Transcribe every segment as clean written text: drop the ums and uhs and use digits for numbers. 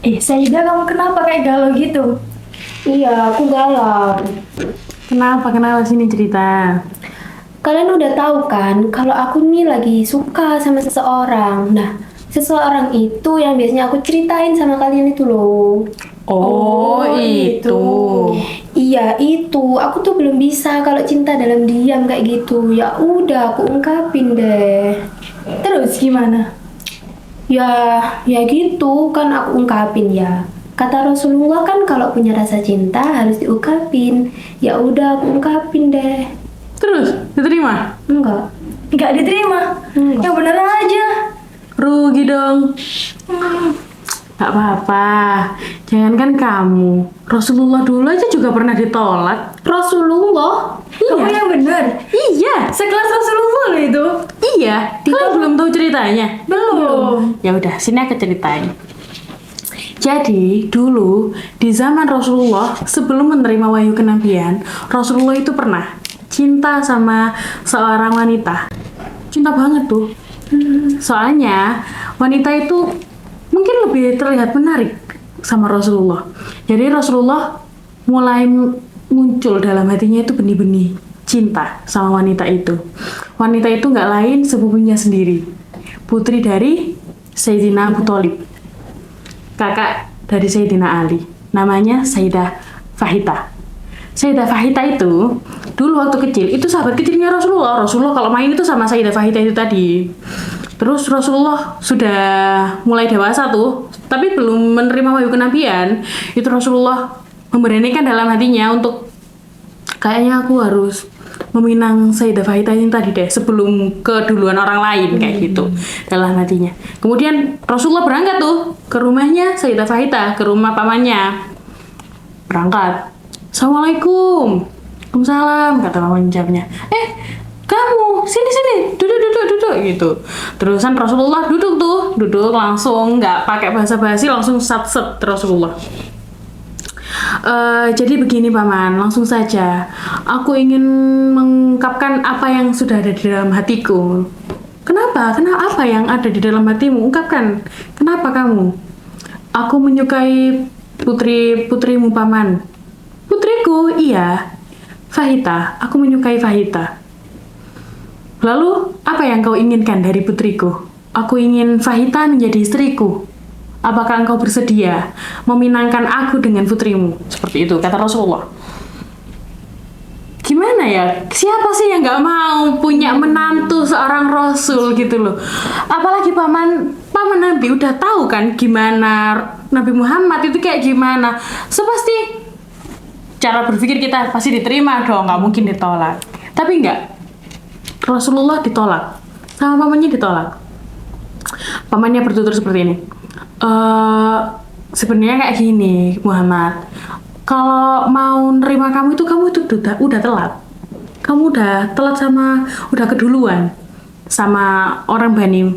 Saida, kamu kenapa kayak galau gitu? Iya, aku galau. Kenapa sini cerita? Kalian udah tahu kan kalau aku nih lagi suka sama seseorang. Nah, seseorang itu yang biasanya aku ceritain sama kalian itu loh. Oh, itu. Iya, itu. Aku tuh belum bisa kalau cinta dalam diam kayak gitu. Ya udah, aku ungkapin deh. Terus gimana? Ya gitu kan aku ungkapin ya. Kata Rasulullah kan kalau punya rasa cinta harus diungkapin. Ya udah, aku ungkapin deh. Terus diterima? Enggak. Nggak diterima? Enggak. Yang bener aja. Rugi dong. Gak apa-apa. Jangankan kamu, Rasulullah dulu aja juga pernah ditolak. Rasulullah? Kamu yang bener. Iya. Sekelas Rasulullah loh itu. Iya. Kalian belum tahu ceritanya? Belum. Ya udah, sini aku ceritain. Jadi, dulu di zaman Rasulullah sebelum menerima wahyu kenabian, Rasulullah itu pernah cinta sama seorang wanita. Cinta banget tuh. Soalnya wanita itu mungkin lebih terlihat menarik sama Rasulullah. Jadi Rasulullah mulai muncul dalam hatinya itu benih-benih cinta sama wanita itu. Wanita itu nggak lain sepupunya sendiri, putri dari Sayyidina Abu Thalib, kakak dari Sayyidina Ali, namanya Sayyidah Fahita. Sayyidah Fahita itu dulu waktu kecil itu sahabat kecilnya Rasulullah. Rasulullah kalau main itu sama Sayyidah Fahita itu tadi. Terus Rasulullah sudah mulai dewasa tuh, tapi belum menerima wahyu kenabian. Itu Rasulullah memberanikan dalam hatinya untuk kayaknya aku harus meminang Sayyidah Fahita ini tadi deh sebelum keduluan orang lain kayak gitu dalam hatinya. Kemudian Rasulullah berangkat tuh ke rumahnya Sayyidah Fahita, ke rumah pamannya. Berangkat. Assalamualaikum. Waalaikumsalam, kata pamannya jawabnya. Kamu sini duduk gitu. Terusan Rasulullah duduk langsung nggak pakai basa-basi, langsung sat-set Rasulullah. Jadi begini paman, langsung saja. Aku ingin mengungkapkan apa yang sudah ada di dalam hatiku. Kenapa apa yang ada di dalam hatimu? Ungkapkan. Kenapa kamu? Aku menyukai putrimu paman. Putriku, iya. Fahita, aku menyukai Fahita. Lalu, apa yang kau inginkan dari putriku? Aku ingin Fahita menjadi istriku. Apakah engkau bersedia meminangkan aku dengan putrimu? Seperti itu, kata Rasulullah. Gimana ya? Siapa sih yang gak mau punya menantu seorang Rasul gitu loh? Apalagi paman Nabi udah tahu kan gimana Nabi Muhammad itu kayak gimana. So pasti cara berpikir kita pasti diterima dong, nggak mungkin ditolak. Tapi enggak, Rasulullah ditolak, sama pamannya ditolak. Pamannya bertutur seperti ini. Sebenarnya kayak gini, Muhammad. Kalau mau nerima kamu itu udah telat. Kamu udah telat udah keduluan sama orang Bani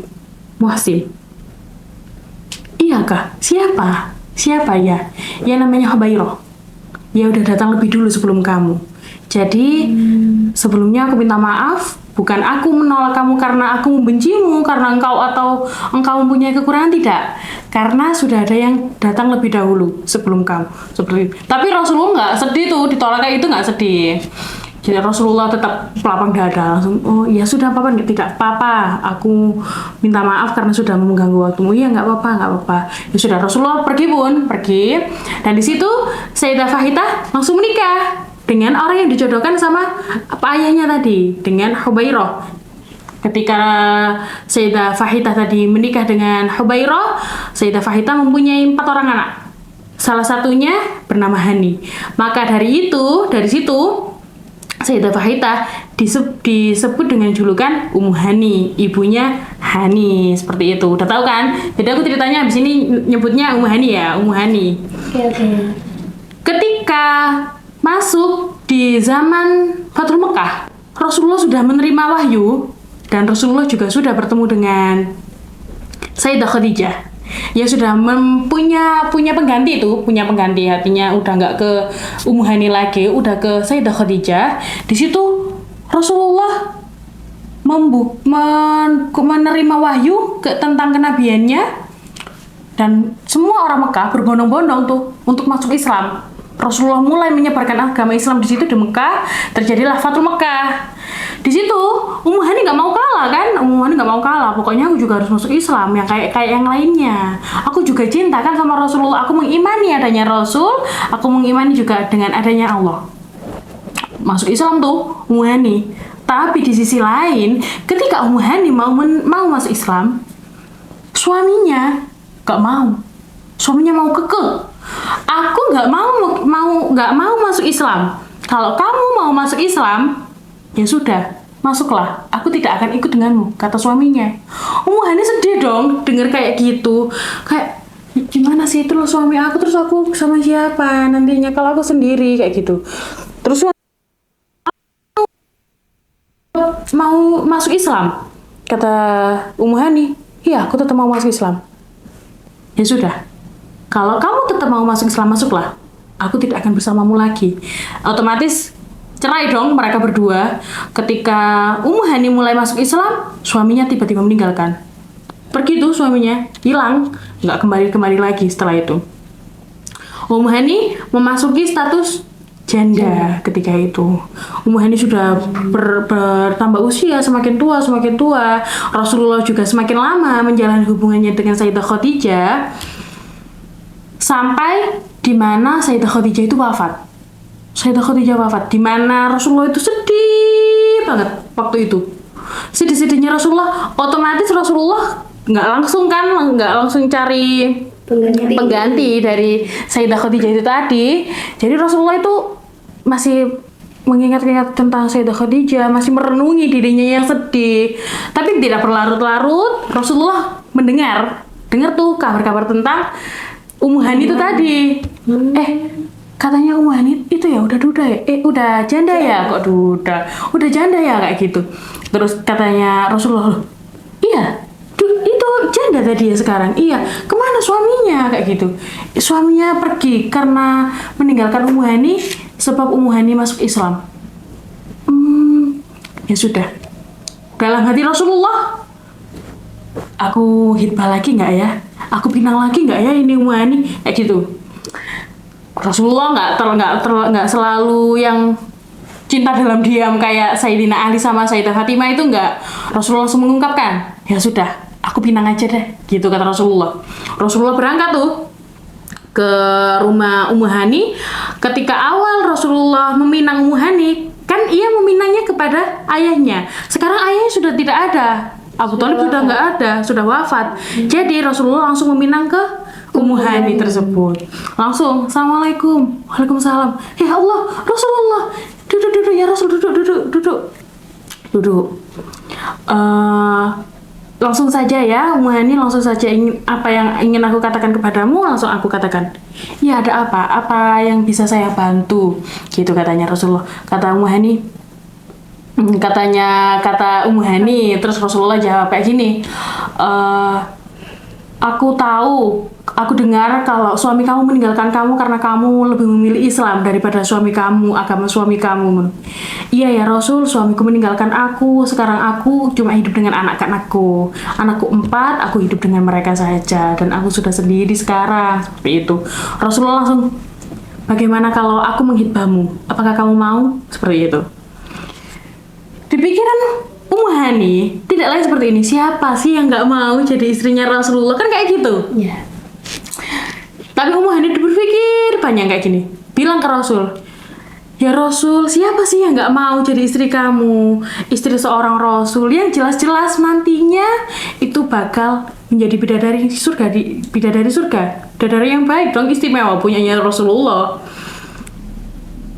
Muhsin. Iya kah? Siapa ya? Ya namanya Hubairah. Dia udah datang lebih dulu sebelum kamu. Jadi sebelumnya aku minta maaf. Bukan aku menolak kamu karena aku membencimu, karena engkau mempunyai kekurangan, tidak. Karena sudah ada yang datang lebih dahulu sebelum kamu. Seperti itu. Tapi Rasulullah nggak sedih tuh, ditolak kayak itu nggak sedih. Jadi Rasulullah tetap pelapang dada, langsung, oh ya sudah papa, tidak apa-apa, aku minta maaf karena sudah mengganggu waktumu. Iya nggak apa-apa. Ya sudah, Rasulullah pergi, dan di situ Sayyidah Fahita langsung menikah dengan orang yang dijodohkan sama ayahnya tadi, dengan Hubairah. Ketika Sayyidah Fahita tadi menikah dengan Hubairah, Sayyidah Fahita mempunyai 4 orang anak. Salah satunya bernama Hani. Maka dari situ Sayyidah Fahita disebut dengan julukan Ummu Hani, ibunya Hani, seperti itu. Udah tahu kan? Jadi aku ceritanya abis ini nyebutnya Ummu Hani ya, Ummu Hani. Oke. Ketika masuk di zaman Fathul Mekah, Rasulullah sudah menerima wahyu dan Rasulullah juga sudah bertemu dengan Sayyidah Khadijah. Ya sudah punya pengganti, hatinya udah nggak ke Ummu Hani lagi, udah ke Sayyidah Khadijah. Di situ Rasulullah menerima wahyu tentang kenabiannya Dan semua orang Mekah berbondong-bondong tuh untuk masuk Islam. Rasulullah mulai menyebarkan agama Islam di situ di Mekah, terjadilah Fathul Mekah. Di situ Ummu Hani nggak mau kalah kan, Ummu Hani nggak mau kalah. Pokoknya aku juga harus masuk Islam yang kayak yang lainnya. Aku juga cinta kan sama Rasulullah. Aku mengimani adanya Rasul, aku mengimani juga dengan adanya Allah. Masuk Islam tuh Ummu Hani. Tapi di sisi lain, ketika Ummu Hani mau masuk Islam, suaminya nggak mau. Suaminya mau kekeh. Aku nggak mau masuk Islam. Kalau kamu mau masuk Islam, ya sudah, masuklah. Aku tidak akan ikut denganmu, kata suaminya. Ummu Hani sedih dong dengar kayak gitu. Kayak gimana sih itu loh suami aku, terus aku sama siapa nantinya kalau aku sendiri kayak gitu. Terus mau masuk Islam, kata Ummu Hani. Iya, aku tetap mau masuk Islam. Ya sudah. Kalau kamu tetap mau masuk Islam, masuklah. Aku tidak akan bersamamu lagi. Otomatis cerai dong mereka berdua. Ketika Ummu Hani mulai masuk Islam, suaminya tiba-tiba meninggalkan. Pergi tuh suaminya, hilang, nggak kembali lagi setelah itu. Ummu Hani memasuki status janda ketika itu. Ummu Hani sudah bertambah usia, semakin tua. Rasulullah juga semakin lama menjalani hubungannya dengan Sayyidah Khadijah. Sampai di mana Sayyidah Khadijah itu wafat. Sayyidah Khadijah wafat, di mana Rasulullah itu sedih banget waktu itu. Sedih-sedihnya Rasulullah, otomatis Rasulullah nggak langsung cari pengganti dari Sayyidah Khadijah itu tadi. Jadi Rasulullah itu masih mengingat-ingat tentang Sayyidah Khadijah, masih merenungi dirinya yang sedih. Tapi tidak berlarut-larut, Rasulullah dengar tuh kabar-kabar tentang Ummu Hani itu tadi. Katanya Ummu Hani itu ya udah duda ya, udah janda ya, kok duda, udah janda ya kayak gitu. Terus katanya Rasulullah, iya, itu janda tadi ya sekarang. Iya, kemana suaminya kayak gitu? Suaminya pergi karena meninggalkan Ummu Hani, sebab Ummu Hani masuk Islam. Ya sudah. Dalam hati Rasulullah, aku hitbah lagi nggak ya? Aku pinang lagi nggak ya ini Ummu Hani? Kayak gitu. Rasulullah nggak selalu yang cinta dalam diam kayak Sayyidina Ali sama Sayyidah Fatimah itu nggak. Rasulullah langsung mengungkapkan, ya sudah, aku pinang aja deh, gitu kata Rasulullah. Rasulullah berangkat tuh ke rumah Ummu Hani. Ketika awal Rasulullah meminang Ummu Hani, kan ia meminangnya kepada ayahnya. Sekarang ayahnya sudah tidak ada. Abu Thalib sudah nggak ada, sudah wafat. Jadi Rasulullah langsung meminang ke Ummu Hani tersebut. Langsung, Assalamualaikum. Waalaikumsalam. Ya Allah, Rasulullah. Duduk ya Rasul, duduk. Langsung saja ya, Ummu Hani, langsung saja apa yang ingin aku katakan kepadamu, langsung aku katakan. Ya ada apa? Apa yang bisa saya bantu? Gitu katanya Rasulullah. Kata Ummu Hani, kata Ummu Hani, terus Rasulullah jawab kayak gini, aku dengar kalau suami kamu meninggalkan kamu karena kamu lebih memilih Islam daripada suami kamu, agama suami kamu. Iya ya Rasul, suamiku meninggalkan aku, sekarang aku cuma hidup dengan anak-anakku. Anakku 4, aku hidup dengan mereka saja, dan aku sudah sendiri sekarang. Seperti itu. Rasulullah langsung, bagaimana kalau aku menghitbahmu? Apakah kamu mau? Seperti itu. Di pikiran Ummu Hani tidak lain seperti ini. Siapa sih yang nggak mau jadi istrinya Rasulullah? Kan kayak gitu. Iya. Tapi Ummu Hani berpikir panjang kayak gini. Bilang ke Rasul, ya Rasul, siapa sih yang nggak mau jadi istri kamu? Istri seorang Rasul yang jelas-jelas nantinya itu bakal menjadi bidadari surga, bidadari yang baik dong, istimewa punyanya Rasulullah.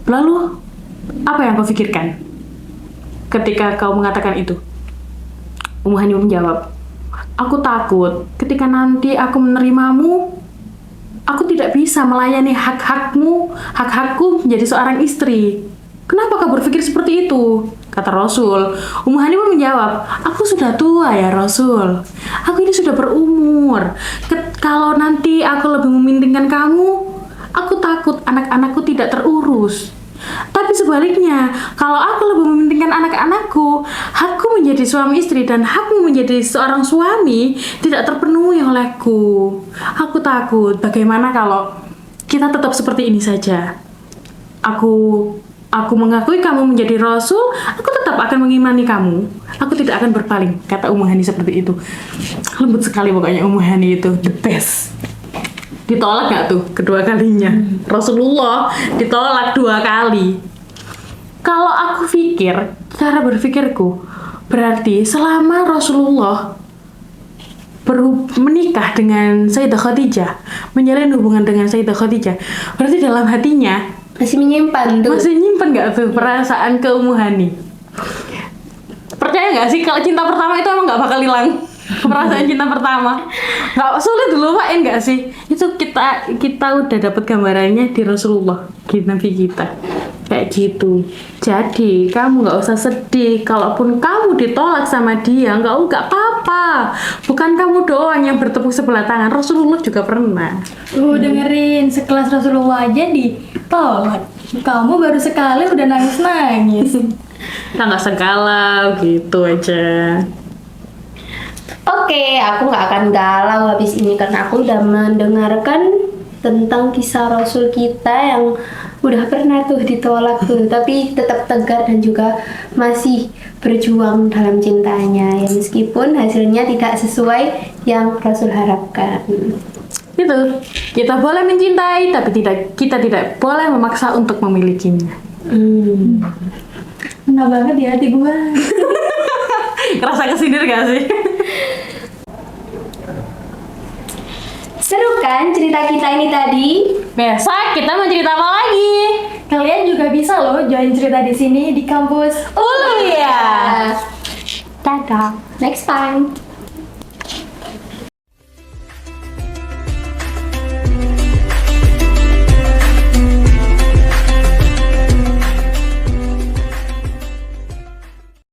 Lalu apa yang kau pikirkan ketika kau mengatakan itu? Ummu Hani menjawab, aku takut ketika nanti aku menerimamu, aku tidak bisa melayani hak-hakku menjadi seorang istri. Kenapa kau berpikir seperti itu? Kata Rasul. Ummu Hani pun menjawab, aku sudah tua ya Rasul. Aku ini sudah berumur. Kalau nanti aku lebih mementingkan kamu, aku takut anak-anakku tidak terurus. Tapi sebaliknya, kalau aku lebih mementingkan anak-anakku, hakku menjadi suami istri dan hakmu menjadi seorang suami tidak terpenuhi olehku. Aku takut bagaimana kalau kita tetap seperti ini saja. Aku mengakui kamu menjadi rasul, aku tetap akan mengimani kamu. Aku tidak akan berpaling, kata Ummu Hani seperti itu. Lembut sekali pokoknya Ummu Hani itu, the best. Ditolak gak tuh kedua kalinya? Rasulullah ditolak 2 kali. Kalau aku pikir, cara berpikirku, berarti selama Rasulullah menikah dengan Sayyidah Khadijah, menjalin hubungan dengan Sayyidah Khadijah, berarti dalam hatinya Masih menyimpan tuh. masih nyimpen gak tuh perasaan ke Ummu Hani? Percaya gak sih kalau cinta pertama itu emang gak bakal hilang? Perasaan cinta pertama nggak sulit dilupain gak sih? Itu kita udah dapat gambarannya di Rasulullah, di Nabi kita kayak gitu. Jadi kamu nggak usah sedih kalaupun kamu ditolak sama dia, nggak apa-apa. Bukan kamu doang yang bertepuk sebelah tangan, Rasulullah juga pernah. Dengerin, sekelas Rasulullah aja ditolak. Kamu baru sekali udah nangis-nangis. Kita nggak segalau gitu aja. Oke, aku nggak akan galau habis ini karena aku udah mendengarkan tentang kisah Rasul kita yang udah pernah tuh ditolak tuh, tapi tetap tegar dan juga masih berjuang dalam cintanya ya meskipun hasilnya tidak sesuai yang Rasul harapkan. Itu kita boleh mencintai, tapi kita tidak boleh memaksa untuk memilikinya. Kena banget di hati gue. Ngerasa kesindir gak sih? Seru kan cerita kita ini tadi? Besok kita mau cerita apa lagi? Kalian juga bisa loh join cerita di sini di kampus. Oh iya. Dadah. Next time.